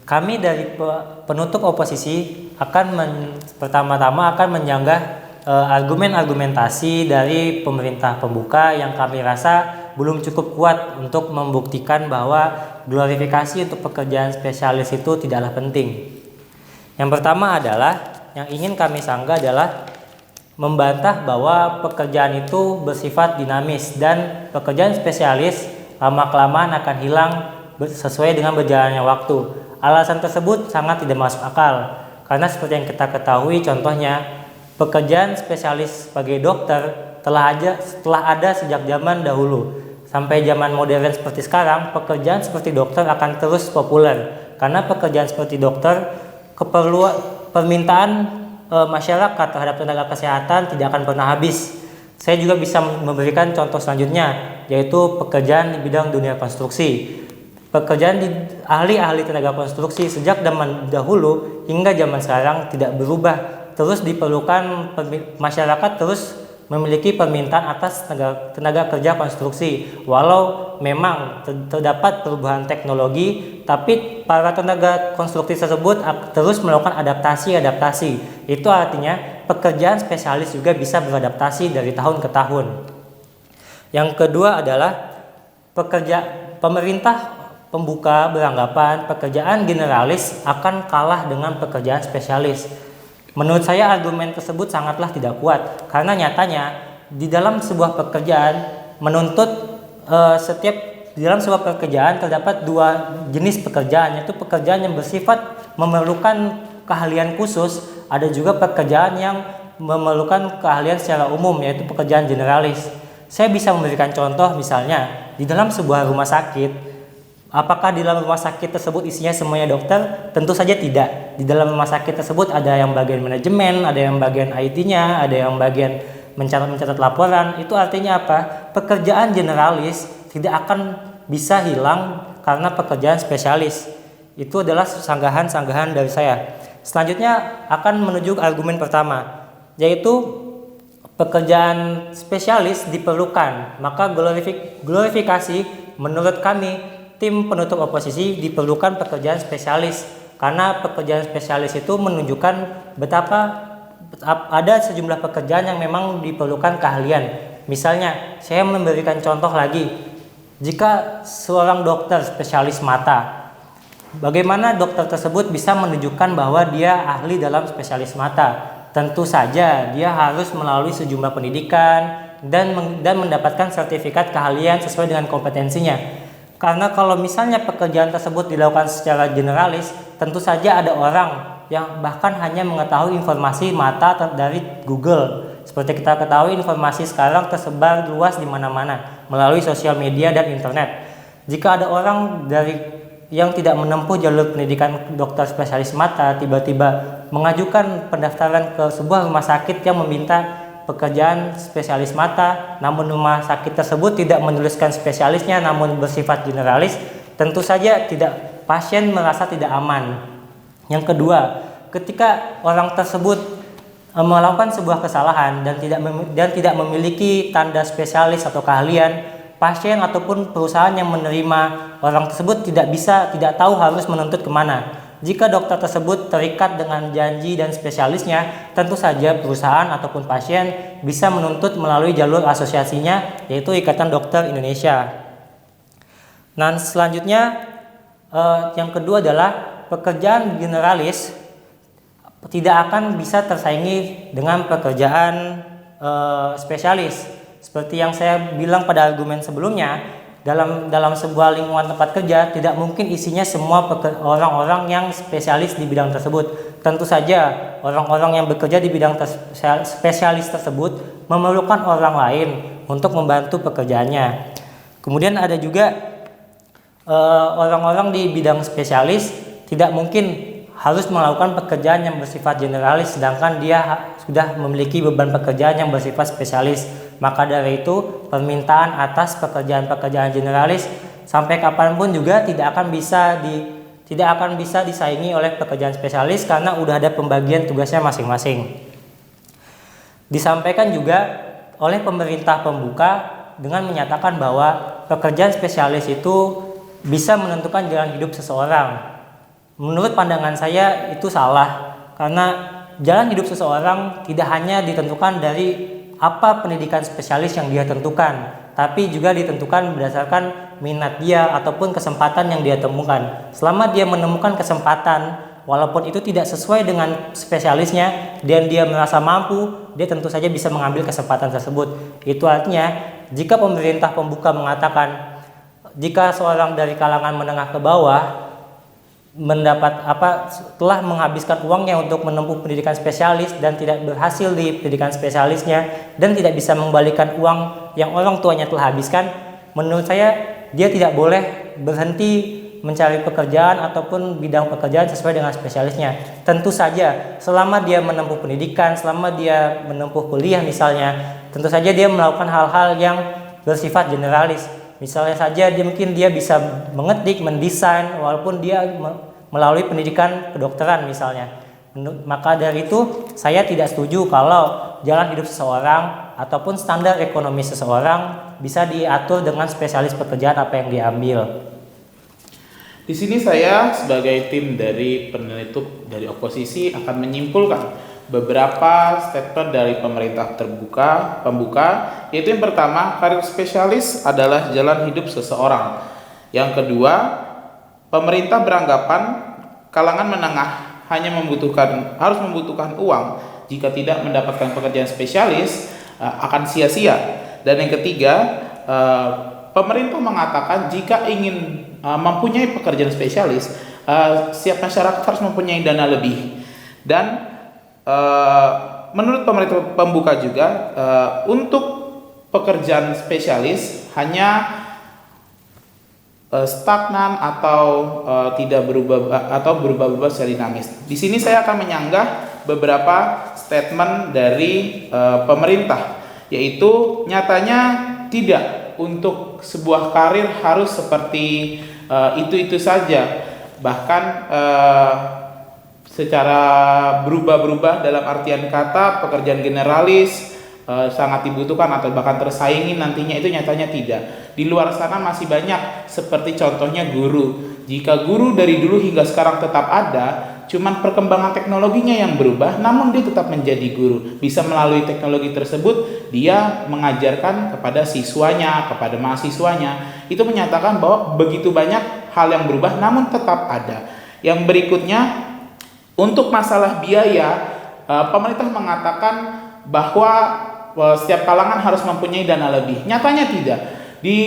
Kami dari penutup oposisi pertama-tama akan menyanggah argumen-argumentasi dari pemerintah pembuka yang kami rasa belum cukup kuat untuk membuktikan bahwa glorifikasi untuk pekerjaan spesialis itu tidaklah penting. Yang pertama adalah, yang ingin kami sanggah adalah membantah bahwa pekerjaan itu bersifat dinamis dan pekerjaan spesialis lama-kelamaan akan hilang sesuai dengan berjalannya waktu. Alasan tersebut sangat tidak masuk akal, karena seperti yang kita ketahui, contohnya pekerjaan spesialis sebagai dokter telah ada sejak zaman dahulu. Sampai zaman modern seperti sekarang, pekerjaan seperti dokter akan terus populer, karena pekerjaan seperti dokter permintaan masyarakat terhadap tenaga kesehatan tidak akan pernah habis. Saya juga bisa memberikan contoh selanjutnya, yaitu pekerjaan di bidang dunia konstruksi. Pekerjaan di ahli-ahli tenaga konstruksi sejak zaman dahulu hingga zaman sekarang tidak berubah. Terus diperlukan masyarakat terus memiliki permintaan atas tenaga kerja konstruksi. Walau memang terdapat perubahan teknologi, tapi para tenaga konstruksi tersebut terus melakukan adaptasi. Itu artinya pekerjaan spesialis juga bisa beradaptasi dari tahun ke tahun. Yang kedua adalah pemerintah pembuka beranggapan pekerjaan generalis akan kalah dengan pekerjaan spesialis. Menurut saya argumen tersebut sangatlah tidak kuat, karena nyatanya di dalam sebuah pekerjaan di dalam sebuah pekerjaan terdapat dua jenis pekerjaan, yaitu pekerjaan yang bersifat memerlukan keahlian khusus, ada juga pekerjaan yang memerlukan keahlian secara umum, yaitu pekerjaan generalis. Saya bisa memberikan contoh, misalnya di dalam sebuah rumah sakit. Apakah di dalam rumah sakit tersebut isinya semuanya dokter? Tentu saja tidak. Di dalam rumah sakit tersebut ada yang bagian manajemen, ada yang bagian IT-nya, ada yang bagian mencatat laporan. Itu artinya apa? Pekerjaan generalis tidak akan bisa hilang karena pekerjaan spesialis. Itu adalah sanggahan-sanggahan dari saya. Selanjutnya akan menuju argumen pertama, yaitu pekerjaan spesialis diperlukan. Maka glorifikasi menurut kami tim penutup oposisi diperlukan pekerjaan spesialis, karena pekerjaan spesialis itu menunjukkan betapa ada sejumlah pekerjaan yang memang diperlukan keahlian. Misalnya, saya memberikan contoh lagi, jika seorang dokter spesialis mata, bagaimana dokter tersebut bisa menunjukkan bahwa dia ahli dalam spesialis mata? Tentu saja dia harus melalui sejumlah pendidikan dan mendapatkan sertifikat keahlian sesuai dengan kompetensinya. Karena kalau misalnya pekerjaan tersebut dilakukan secara generalis, tentu saja ada orang yang bahkan hanya mengetahui informasi mata dari Google. Seperti kita ketahui, informasi sekarang tersebar luas di mana-mana melalui sosial media dan internet. Jika ada orang yang tidak menempuh jalur pendidikan dokter spesialis mata tiba-tiba mengajukan pendaftaran ke sebuah rumah sakit yang meminta pekerjaan spesialis mata, namun rumah sakit tersebut tidak menuliskan spesialisnya namun bersifat generalis, tentu saja pasien merasa tidak aman. Yang kedua, ketika orang tersebut melakukan sebuah kesalahan dan tidak memiliki tanda spesialis atau keahlian, pasien ataupun perusahaan yang menerima orang tersebut tidak tahu harus menuntut kemana. Jika dokter tersebut terikat dengan janji dan spesialisnya, tentu saja perusahaan ataupun pasien bisa menuntut melalui jalur asosiasinya, yaitu Ikatan Dokter Indonesia. Nah, selanjutnya yang kedua adalah pekerjaan generalis tidak akan bisa tersaingi dengan pekerjaan spesialis. Seperti yang saya bilang pada argumen sebelumnya, dalam sebuah lingkungan tempat kerja tidak mungkin isinya semua orang-orang yang spesialis di bidang tersebut. Tentu saja orang-orang yang bekerja di bidang spesialis tersebut memerlukan orang lain untuk membantu pekerjaannya. Kemudian ada juga orang-orang di bidang spesialis tidak mungkin harus melakukan pekerjaan yang bersifat generalis, sedangkan dia sudah memiliki beban pekerjaan yang bersifat spesialis. Maka dari itu permintaan atas pekerjaan-pekerjaan generalis sampai kapanpun juga tidak akan bisa disaingi oleh pekerjaan spesialis, karena udah ada pembagian tugasnya masing-masing. Disampaikan juga oleh pemerintah pembuka dengan menyatakan bahwa pekerjaan spesialis itu bisa menentukan jalan hidup seseorang. Menurut pandangan saya itu salah, karena jalan hidup seseorang tidak hanya ditentukan dari apa pendidikan spesialis yang dia tentukan, tapi juga ditentukan berdasarkan minat dia ataupun kesempatan yang dia temukan. Selama dia menemukan kesempatan, walaupun itu tidak sesuai dengan spesialisnya dan dia merasa mampu, dia tentu saja bisa mengambil kesempatan tersebut. Itu artinya jika pemerintah pembuka mengatakan jika seorang dari kalangan menengah ke bawah telah menghabiskan uangnya untuk menempuh pendidikan spesialis dan tidak berhasil di pendidikan spesialisnya dan tidak bisa mengembalikan uang yang orang tuanya telah habiskan, menurut saya dia tidak boleh berhenti mencari pekerjaan ataupun bidang pekerjaan sesuai dengan spesialisnya. Tentu saja selama dia menempuh pendidikan, selama dia menempuh kuliah misalnya, tentu saja dia melakukan hal-hal yang bersifat generalis. Misalnya saja dia bisa mengetik, mendesain walaupun dia melalui pendidikan kedokteran misalnya. Maka dari itu saya tidak setuju kalau jalan hidup seseorang ataupun standar ekonomi seseorang bisa diatur dengan spesialis pekerjaan apa yang diambil. Di sini saya sebagai tim dari penutup dari oposisi akan menyimpulkan beberapa statement dari pemerintah pembuka, yaitu yang pertama, karir spesialis adalah jalan hidup seseorang. Yang kedua, pemerintah beranggapan kalangan menengah harus membutuhkan uang. Jika tidak mendapatkan pekerjaan spesialis akan sia-sia. Dan yang ketiga, pemerintah mengatakan jika ingin mempunyai pekerjaan spesialis, setiap masyarakat harus mempunyai dana lebih. Dan menurut pemerintah pembuka juga, untuk pekerjaan spesialis hanya stagnan atau tidak berubah atau berubah-ubah secara dinamis. Di sini saya akan menyanggah beberapa statement dari pemerintah, yaitu nyatanya tidak untuk sebuah karir harus seperti itu saja, bahkan secara berubah-berubah dalam artian kata pekerjaan generalis sangat dibutuhkan atau bahkan tersaingi nantinya, itu nyatanya tidak. Di luar sana masih banyak seperti contohnya guru. Jika guru dari dulu hingga sekarang tetap ada, cuman perkembangan teknologinya yang berubah, namun dia tetap menjadi guru. Bisa melalui teknologi tersebut dia mengajarkan kepada siswanya, kepada mahasiswanya. Itu menyatakan bahwa begitu banyak hal yang berubah namun tetap ada. Yang berikutnya, untuk masalah biaya, pemerintah mengatakan bahwa setiap kalangan harus mempunyai dana lebih. Nyatanya tidak. Di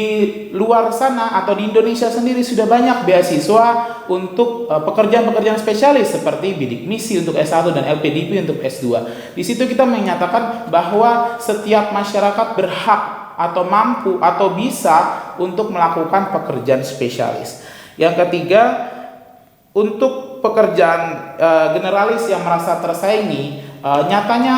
luar sana atau di Indonesia sendiri sudah banyak beasiswa untuk pekerjaan-pekerjaan spesialis seperti bidik misi untuk S1 dan LPDP untuk S2. Di situ kita menyatakan bahwa setiap masyarakat berhak atau mampu atau bisa untuk melakukan pekerjaan spesialis. Yang ketiga, untuk pekerjaan generalis yang merasa tersaingi, nyatanya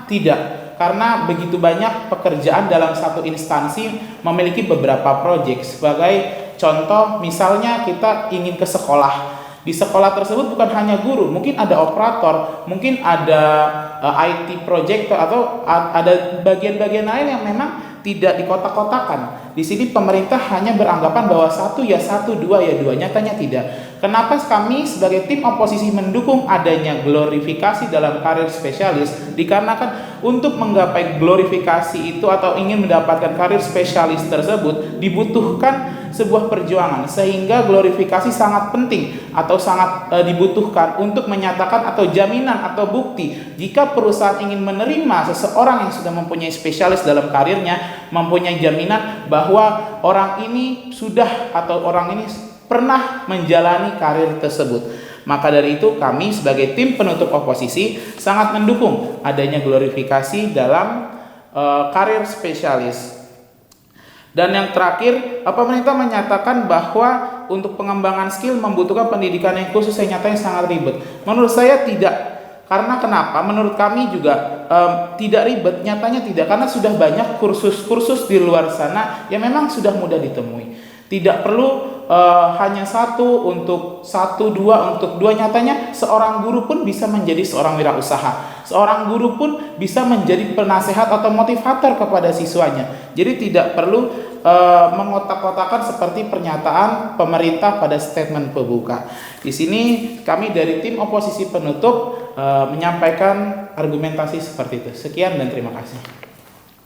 tidak. Karena begitu banyak pekerjaan dalam satu instansi memiliki beberapa proyek. Sebagai contoh, misalnya kita ingin ke sekolah. Di sekolah tersebut bukan hanya guru, mungkin ada operator, mungkin ada IT projector, atau ada bagian-bagian lain yang memang tidak dikotak-kotakan. Di sini pemerintah hanya beranggapan bahwa satu ya satu, dua ya dua. Nyatanya tidak. Kenapa kami sebagai tim oposisi mendukung adanya glorifikasi dalam karir spesialis? Dikarenakan untuk menggapai glorifikasi itu atau ingin mendapatkan karir spesialis tersebut dibutuhkan sebuah perjuangan, sehingga glorifikasi sangat penting atau sangat dibutuhkan untuk menyatakan atau jaminan atau bukti jika perusahaan ingin menerima seseorang yang sudah mempunyai spesialis dalam karirnya, mempunyai jaminan bahwa orang ini sudah atau orang ini pernah menjalani karir tersebut. Maka dari itu kami sebagai tim penutup oposisi sangat mendukung adanya glorifikasi dalam karir spesialis. Dan yang terakhir, pemerintah menyatakan bahwa untuk pengembangan skill membutuhkan pendidikan yang khusus yang nyatanya sangat ribet. Menurut saya tidak. Karena kenapa? Menurut kami juga tidak ribet, nyatanya tidak. Karena sudah banyak kursus-kursus di luar sana yang memang sudah mudah ditemui. Tidak perlu hanya untuk satu, dua, nyatanya seorang guru pun bisa menjadi seorang wirausaha. seorang guru pun bisa menjadi penasehat atau motivator kepada siswanya. Jadi tidak perlu mengotak-kotakan seperti pernyataan pemerintah pada statement pembuka. Di sini kami dari tim oposisi penutup menyampaikan argumentasi seperti itu. Sekian dan terima kasih.